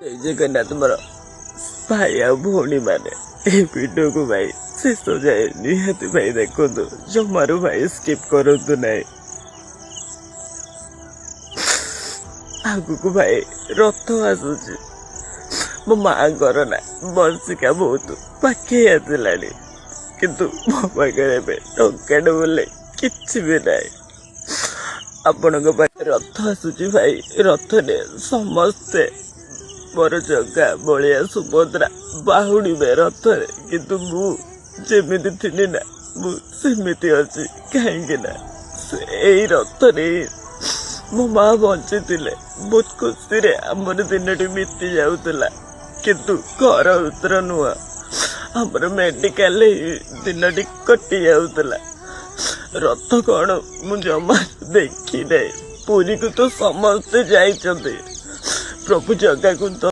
जय जगन्नाथ मोर भाई आ भौणी मैंने वीडियो को भाई शेष जाए निहाती भाई देखो जमारू भाई स्किप करूँ ना आगु भाई रथ आसूची मो माँ ना बर्षिका बहुत पाखे आसला किंतु मो पाखे टंका बोले किसी भी ना आपण रथ आसूची भाई रथ ने समस्ते मोर जगा बलिया सुभद्रा बाहुड़े रथ किंतु मुझे थी ना मुझे अच्छी कहीं रथ ने मो माँ बंची बहुत खुशी आमर दिन बीती जाऊला किंतु घर उतर नुआ आमर मेडिकल दिन कटि जाऊला रथ कौन मुझे जमा देखी ना पुरी को तो समस्ते जाइछन्ते प्रभु जगा को तो